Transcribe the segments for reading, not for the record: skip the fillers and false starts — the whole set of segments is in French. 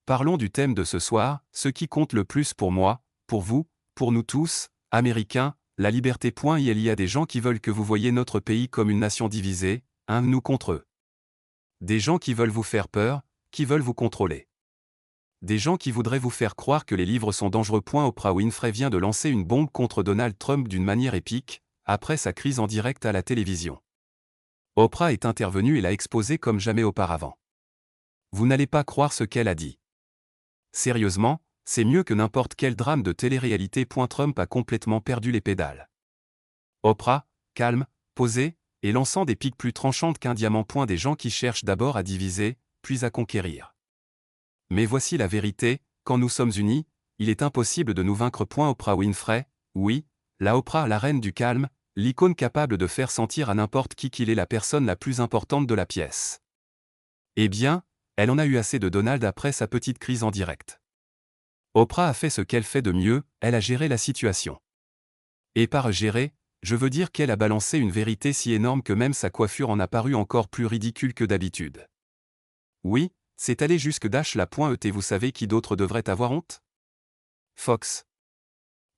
Parlons du thème de ce soir, ce qui compte le plus pour moi, pour vous, pour nous tous, Américains, la liberté. Il y a des gens qui veulent que vous voyiez notre pays comme une nation divisée, nous contre eux. Des gens qui veulent vous faire peur, qui veulent vous contrôler. Des gens qui voudraient vous faire croire que les livres sont dangereux. Oprah Winfrey vient de lancer une bombe contre Donald Trump d'une manière épique, après sa crise en direct à la télévision. Oprah est intervenue et l'a exposé comme jamais auparavant. Vous n'allez pas croire ce qu'elle a dit. Sérieusement, c'est mieux que n'importe quel drame de télé-réalité. Trump a complètement perdu les pédales. Oprah, calme, posée, et lançant des piques plus tranchantes qu'un diamant. Des gens qui cherchent d'abord à diviser, puis à conquérir. Mais voici la vérité, quand nous sommes unis, il est impossible de nous vaincre. Oprah Winfrey, oui, la Oprah, la reine du calme, l'icône capable de faire sentir à n'importe qui qu'il est la personne la plus importante de la pièce. Eh bien, elle en a eu assez de Donald après sa petite crise en direct. Oprah a fait ce qu'elle fait de mieux, elle a géré la situation. Et par gérer, je veux dire qu'elle a balancé une vérité si énorme que même sa coiffure en a paru encore plus ridicule que d'habitude. Oui, c'est allé jusque d'H.la.et vous savez qui d'autre devrait avoir honte? Fox.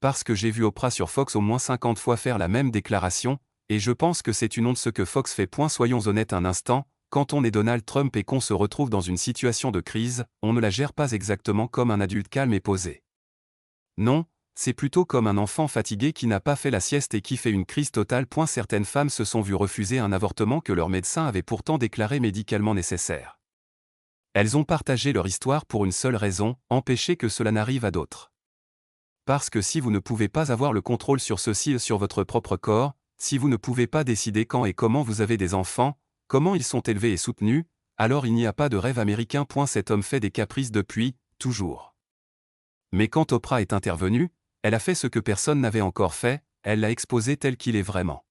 Parce que j'ai vu Oprah sur Fox au moins 50 fois faire la même déclaration, et je pense que c'est une honte ce que Fox fait. Soyons honnêtes un instant, quand on est Donald Trump et qu'on se retrouve dans une situation de crise, on ne la gère pas exactement comme un adulte calme et posé. Non, c'est plutôt comme un enfant fatigué qui n'a pas fait la sieste et qui fait une crise totale. Certaines femmes se sont vues refuser un avortement que leur médecin avait pourtant déclaré médicalement nécessaire. Elles ont partagé leur histoire pour une seule raison, empêcher que cela n'arrive à d'autres. Parce que si vous ne pouvez pas avoir le contrôle sur ceci et sur votre propre corps, si vous ne pouvez pas décider quand et comment vous avez des enfants, comment ils sont élevés et soutenus, alors il n'y a pas de rêve américain. Cet homme fait des caprices depuis, toujours. Mais quand Oprah est intervenue, elle a fait ce que personne n'avait encore fait, elle l'a exposé tel qu'il est vraiment.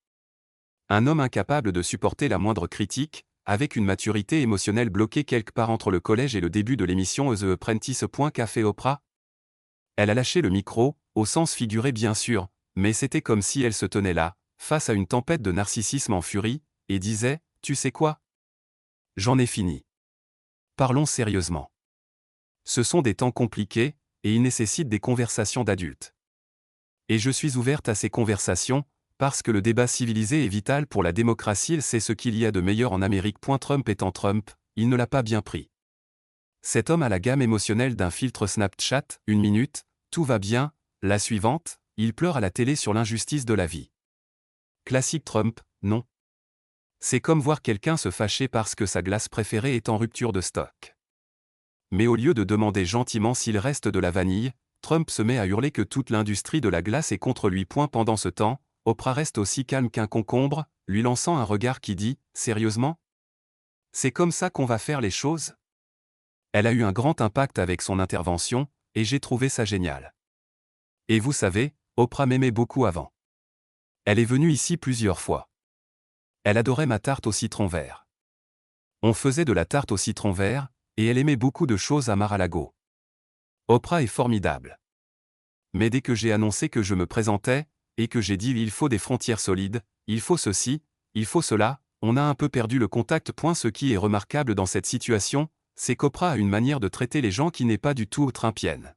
Un homme incapable de supporter la moindre critique, avec une maturité émotionnelle bloquée quelque part entre le collège et le début de l'émission The Apprentice. Qu'a fait Oprah? Elle a lâché le micro, au sens figuré bien sûr, mais c'était comme si elle se tenait là, face à une tempête de narcissisme en furie, et disait, « Tu sais quoi? J'en ai fini. Parlons sérieusement. Ce sont des temps compliqués, et ils nécessitent des conversations d'adultes. Et je suis ouverte à ces conversations, parce que le débat civilisé est vital pour la démocratie. C'est ce qu'il y a de meilleur en Amérique. Trump étant Trump, il ne l'a pas bien pris. Cet homme a la gamme émotionnelle d'un filtre Snapchat, 1 minute, tout va bien, la suivante, il pleure à la télé sur l'injustice de la vie. Classique Trump, non. C'est comme voir quelqu'un se fâcher parce que sa glace préférée est en rupture de stock. Mais au lieu de demander gentiment s'il reste de la vanille, Trump se met à hurler que toute l'industrie de la glace est contre lui. Pendant ce temps, Oprah reste aussi calme qu'un concombre, lui lançant un regard qui dit « Sérieusement? C'est comme ça qu'on va faire les choses ?» Elle a eu un grand impact avec son intervention, et j'ai trouvé ça génial. Et vous savez, Oprah m'aimait beaucoup avant. Elle est venue ici plusieurs fois. Elle adorait ma tarte au citron vert. On faisait de la tarte au citron vert, et elle aimait beaucoup de choses à Mar-a-Lago. Oprah est formidable. Mais dès que j'ai annoncé que je me présentais, et que j'ai dit il faut des frontières solides, il faut ceci, il faut cela, on a un peu perdu le contact. Ce qui est remarquable dans cette situation, c'est qu'Oprah a une manière de traiter les gens qui n'est pas du tout trumpienne.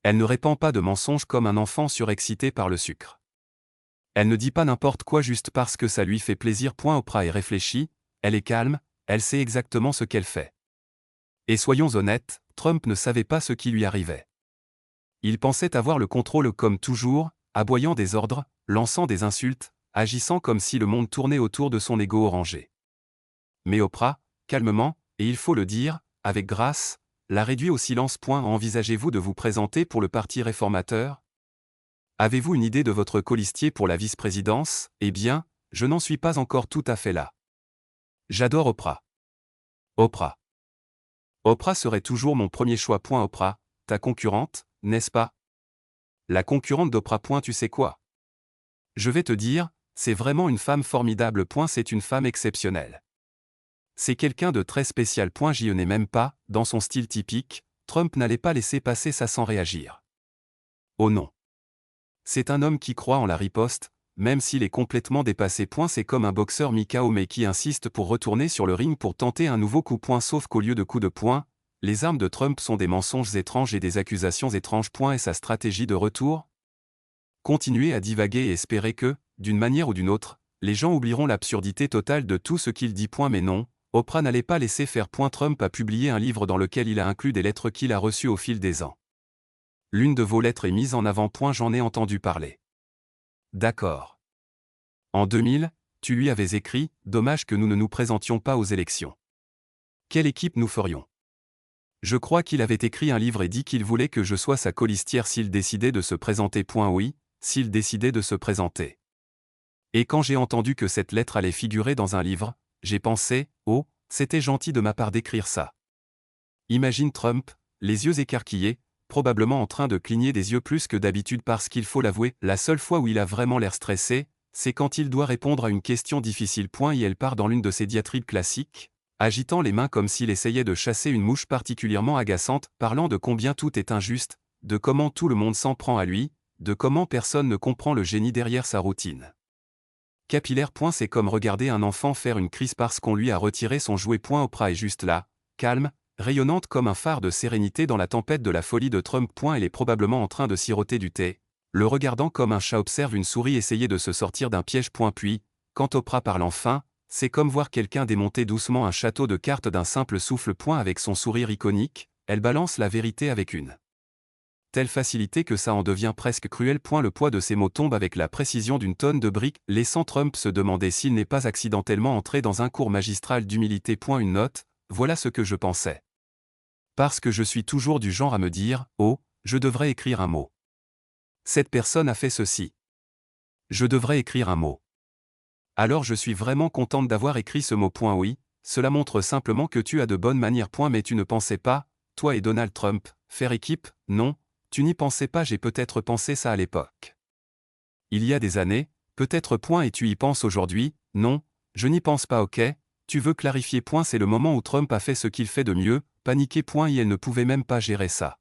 Elle ne répand pas de mensonges comme un enfant surexcité par le sucre. Elle ne dit pas n'importe quoi juste parce que ça lui fait plaisir. Oprah est réfléchie, elle est calme, elle sait exactement ce qu'elle fait. Et soyons honnêtes, Trump ne savait pas ce qui lui arrivait. Il pensait avoir le contrôle comme toujours, aboyant des ordres, lançant des insultes, agissant comme si le monde tournait autour de son ego orangé. Mais Oprah, calmement, et il faut le dire, avec grâce, l'a réduit au silence. Envisagez-vous de vous présenter pour le Parti réformateur? Avez-vous une idée de votre colistier pour la vice-présidence? Eh bien, je n'en suis pas encore tout à fait là. J'adore Oprah. Oprah. Oprah serait toujours mon premier choix. Oprah, ta concurrente, n'est-ce pas? La concurrente d'Oprah. Tu sais quoi? Je vais te dire, c'est vraiment une femme formidable. C'est une femme exceptionnelle. C'est quelqu'un de très spécial. J'y en ai même pas, dans son style typique, Trump n'allait pas laisser passer ça sans réagir. Oh non. C'est un homme qui croit en la riposte, même s'il est complètement dépassé. C'est comme un boxeur mi-KO mais qui insiste pour retourner sur le ring pour tenter un nouveau coup. Sauf qu'au lieu de coup de poing, Les armes de Trump sont des mensonges étranges et des accusations étranges. Et sa stratégie de retour? Continuer à divaguer et espérer que, d'une manière ou d'une autre, les gens oublieront l'absurdité totale de tout ce qu'il dit. Mais non, Oprah n'allait pas laisser faire. Trump a publié un livre dans lequel il a inclus des lettres qu'il a reçues au fil des ans. L'une de vos lettres est mise en avant. J'en ai entendu parler. D'accord. En 2000, tu lui avais écrit « Dommage que nous ne nous présentions pas aux élections. Quelle équipe nous ferions ?» Je crois qu'il avait écrit un livre et dit qu'il voulait que je sois sa colistière s'il décidait de se présenter. Oui, s'il décidait de se présenter. Et quand j'ai entendu que cette lettre allait figurer dans un livre, j'ai pensé « Oh, c'était gentil de ma part d'écrire ça. » Imagine Trump, les yeux écarquillés, probablement en train de cligner des yeux plus que d'habitude parce qu'il faut l'avouer, la seule fois où il a vraiment l'air stressé, c'est quand il doit répondre à une question difficile. Et elle part dans l'une de ses diatribes classiques, agitant les mains comme s'il essayait de chasser une mouche particulièrement agaçante, parlant de combien tout est injuste, de comment tout le monde s'en prend à lui, de comment personne ne comprend le génie derrière sa routine. Capillaire. C'est comme regarder un enfant faire une crise parce qu'on lui a retiré son jouet. Oprah est juste là, calme, rayonnante comme un phare de sérénité dans la tempête de la folie de Trump. Elle est probablement en train de siroter du thé, le regardant comme un chat observe une souris essayer de se sortir d'un piège. Puis, quand Oprah parle enfin, c'est comme voir quelqu'un démonter doucement un château de cartes d'un simple souffle. Avec son sourire iconique, elle balance la vérité avec une telle facilité que ça en devient presque cruel. Le poids de ses mots tombe avec la précision d'une tonne de briques, laissant Trump se demander s'il n'est pas accidentellement entré dans un cours magistral d'humilité. Une note, voilà ce que je pensais. Parce que je suis toujours du genre à me dire « Oh, je devrais écrire un mot. Cette personne a fait ceci. Je devrais écrire un mot. Alors je suis vraiment contente d'avoir écrit ce mot. Oui, cela montre simplement que tu as de bonnes manières. Mais tu ne pensais pas, toi et Donald Trump, faire équipe? Non, tu n'y pensais pas. J'ai peut-être pensé ça à l'époque. Il y a des années, peut-être. Et tu y penses aujourd'hui? Non, je n'y pense pas. Ok, tu veux clarifier? C'est le moment où Trump a fait ce qu'il fait de mieux, paniquer. Et elle ne pouvait même pas gérer ça.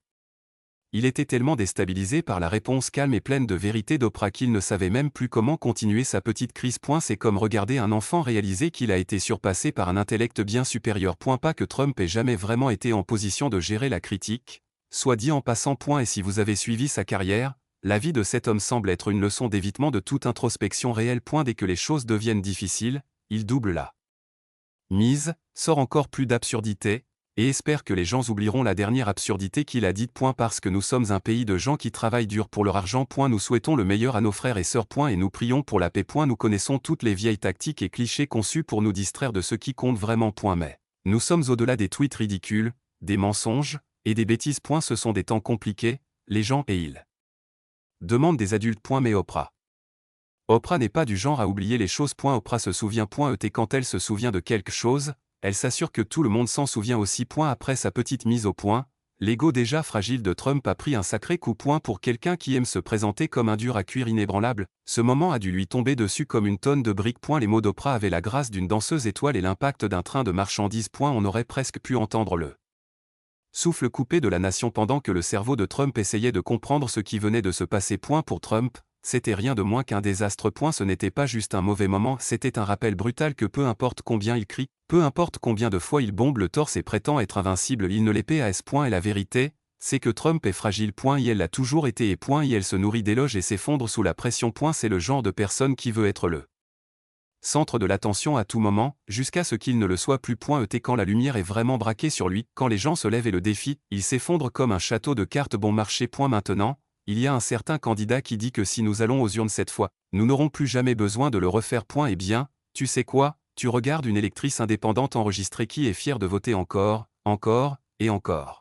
Il était tellement déstabilisé par la réponse calme et pleine de vérité d'Oprah qu'il ne savait même plus comment continuer sa petite crise. C'est comme regarder un enfant réaliser qu'il a été surpassé par un intellect bien supérieur. Pas que Trump ait jamais vraiment été en position de gérer la critique, soit dit en passant. Et si vous avez suivi sa carrière, la vie de cet homme semble être une leçon d'évitement de toute introspection réelle. Dès que les choses deviennent difficiles, il double la mise, sort encore plus d'absurdité, et espère que les gens oublieront la dernière absurdité qu'il a dite. Parce que nous sommes un pays de gens qui travaillent dur pour leur argent. Nous souhaitons le meilleur à nos frères et sœurs. Et nous prions pour la paix. Nous connaissons toutes les vieilles tactiques et clichés conçus pour nous distraire de ce qui compte vraiment. Mais nous sommes au-delà des tweets ridicules, des mensonges, et des bêtises. Ce sont des temps compliqués, les gens et ils demandent des adultes. Mais Oprah n'est pas du genre à oublier les choses. Oprah se souvient. Et quand elle se souvient de quelque chose, elle s'assure que tout le monde s'en souvient aussi. Après sa petite mise au point, l'ego déjà fragile de Trump a pris un sacré coup. Pour quelqu'un qui aime se présenter comme un dur à cuire inébranlable, ce moment a dû lui tomber dessus comme une tonne de briques. Les mots d'Oprah avaient la grâce d'une danseuse étoile et l'impact d'un train de marchandises. On aurait presque pu entendre le souffle coupé de la nation pendant que le cerveau de Trump essayait de comprendre ce qui venait de se passer. Pour Trump, c'était rien de moins qu'un désastre. Ce n'était pas juste un mauvais moment, c'était un rappel brutal que peu importe combien il crie, peu importe combien de fois il bombe le torse et prétend être invincible, il ne l'est pas à ce point. Et la vérité, c'est que Trump est fragile. Et elle l'a toujours été. Et elle se nourrit d'éloges et s'effondre sous la pression. C'est le genre de personne qui veut être le centre de l'attention à tout moment, jusqu'à ce qu'il ne le soit plus. Et quand la lumière est vraiment braquée sur lui, quand les gens se lèvent et le défient, il s'effondre comme un château de cartes bon marché. Maintenant, il y a un certain candidat qui dit que si nous allons aux urnes cette fois, nous n'aurons plus jamais besoin de le refaire. Eh bien, tu sais quoi, tu regardes une électrice indépendante enregistrée qui est fière de voter encore, et encore.